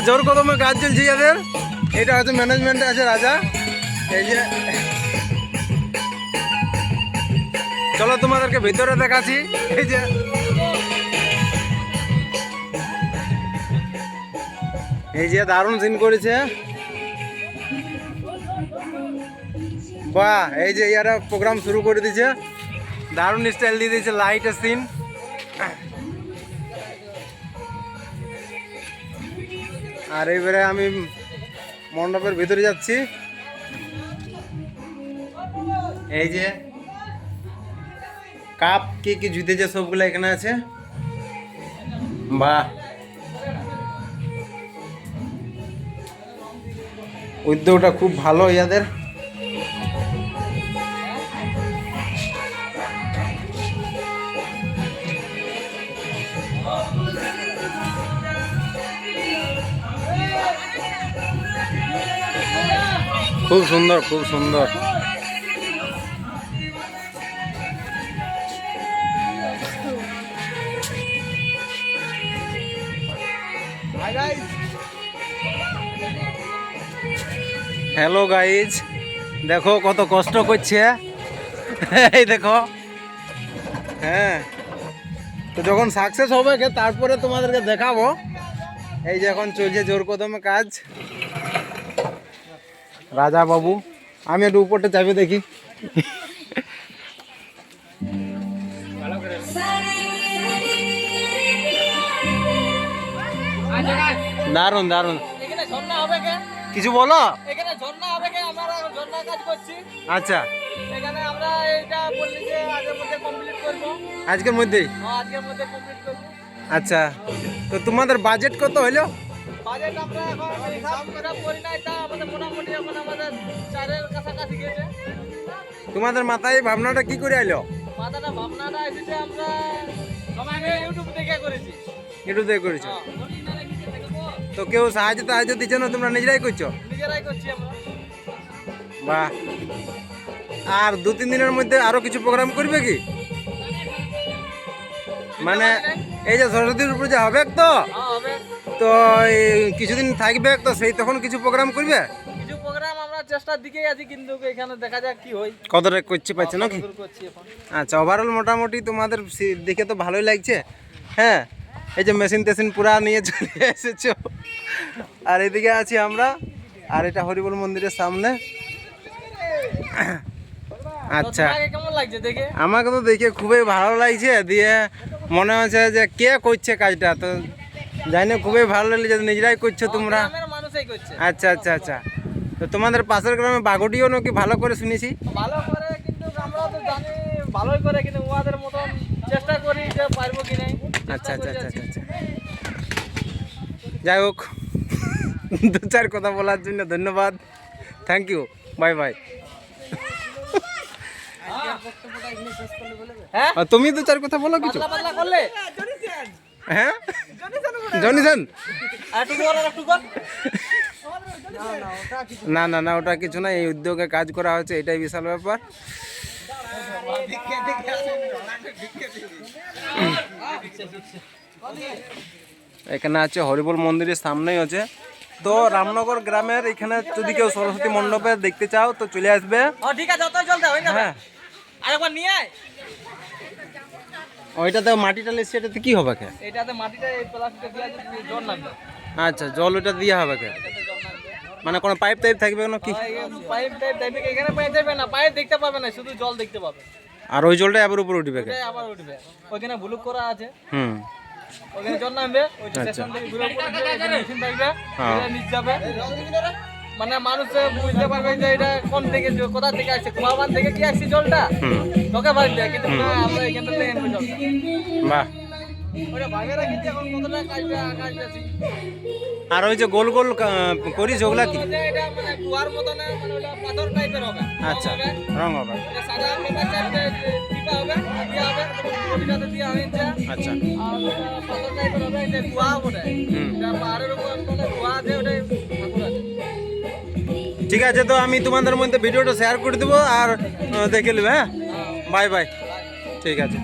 জোর কদমে কাজ চলছে এদের। এটা হচ্ছে ম্যানেজমেন্টে আছে রাজা। এই যে চলো তোমাদেরকে ভিতরে দেখাচ্ছি। এই যে দারুণ সিন করেছে। বাহ, এই যে ইয়ারা প্রোগ্রাম শুরু করে দিয়েছে, দারুণ স্টাইল দিয়ে দিয়েছে, লাইটের সিন। আর এইবারে আমি মণ্ডপের ভিতরে যাচ্ছি। এই যে কাপ কি কি জিতেছে সবগুলো এখানে আছে। বাহ, উদ্যোগটা খুব ভালো ইয়াদের। খুব সুন্দর, খুব সুন্দর। হ্যালো গাইজ, দেখো কত কষ্ট করছে, এই দেখো। হ্যাঁ, তো যখন সাকসেস হবে তারপরে তোমাদেরকে দেখাবো। এই যে এখন চলছে জোর কদমে কাজ। রাজা বাবু, আমি একটু উপরটা চাপে দেখি। দারুন দারুন। কিছু বলো। আচ্ছা, আজকের মধ্যেই। আচ্ছা, তো তোমাদের বাজেট কত হইলো? তোমাদের মাথায় ভাবনাটা কি করে আইলো? ইউটিউব থেকে করেছো? তো কেউ সাহায্য দিচ্ছে না, তোমরা নিজেরাই করছো? বাহ। আর 2-3 দিনের মধ্যে আরো কিছু প্রোগ্রাম করবে কি? মানে এই যে সরস্বতীর উপর যে হবে তো, তো কিছুদিন থাকবে তো, সেই তখন কিছু প্রোগ্রাম করবে? কিছু প্রোগ্রাম আমরা চেষ্টার দিকেই আছি, কিন্তু এখানে দেখা যাক কি হয়। কতটা করতে পারছে নাকি? আচ্ছা, ওভারঅল মোটামুটি তোমাদের দেখে তো ভালোই লাগছে। হ্যাঁ, এই যে মেশিন টেশিন পুরা নিয়ে চলে এসেছো। আর এদিকে আছি আমরা, আর এটা হরিবল মন্দিরের সামনে। আচ্ছা, কেমন লাগছে দেখে? আমাকে তো দেখে খুবই ভালো লাগছে। দিয়ে মনে হচ্ছে যে কে করছে কাজটা, তো জানি খুবই ভালো লাগছে যে নিজেরাই করছো তোমরা। আচ্ছা আচ্ছা আচ্ছা, তো তোমাদের পাশের গ্রামে বাগটিও নাকি ভালো করে শুনেছি। ভালো করে, কিন্তু আমরা তো জানি ভালোই করে, কিন্তু ওদের মতন চেষ্টা করি যে পারবো কি নাই। আচ্ছা আচ্ছা আচ্ছা আচ্ছা, যাই হোক, 2-4 কথা বলার জন্য ধন্যবাদ, থ্যাংক ইউ, বাই বাই। তুমি 2-4 কথা বলো কিছু। হ্যাঁ, জনিসন। না না না, ওটা কিছু না, এই উদ্যোগে কাজ করা হয়েছে, এটাই বিশাল ব্যাপার। এখানে আছে হরিবল মন্দিরের সামনেই আছে। তো রামনগর গ্রামের এখানে যদি কেউ সরস্বতী মণ্ডপে দেখতে চাও তো চলে আসবে। হ্যাঁ, ওইটাতে মাটিটা লেগেছে, এটাতে কি হবে? আচ্ছা, জল ওইটা দিয়ে হবে? মানে কোনো পাইপ টাইপ থাকবে নাকি? পাইপ টাইপ থাকবে, এখানে পাইপ থাকবে না, পাইপ দেখতে পাবে না, শুধু জল দেখতে পাবে। আর ওই জলটা আবার উপরে উঠবে? আবার উঠবে, ওখানে ব্লক করা আছে। ওখানে জল নামবে, ওই স্টেশন থেকে ঘুরে মেশিন থাকবে, নিচে যাবে। মানে মানুষ বুঝতে পারবে যে এটা কোন থেকে, কোথা থেকে আসছে, কুয়াবান থেকে কি আসছে জলটা, তোকে ভাববে। কিন্তু আমরা এখান থেকে এনবো জলটা। বাহ, ওটা ভাবে রাখি এখন কতটা কাজ আছে। আর ওই যে গোল গোল করিস ওগুলা কি? এটা মানে কুয়ার মতো না, মানে ওটা পাথর টাইপের হবে। আচ্ছা, রং হবে। এটা সাদা পেপার চাইতে টিপা হবে, দিয়া হবে, ওটাতে দিয়া হয়েছে। আচ্ছা, আর পাথর টাইপের হবে, এটা কুয়া ওটা। এটা পাহাড়ের উপর মানে কুয়া আছে, ওটা ঠাকুর আছে। ঠিক আছে, তো আমি তোমাদের মধ্যে ভিডিওটা শেয়ার করে দেবো, আর দেখে নেবে। হ্যাঁ, বাই বাই। ঠিক আছে।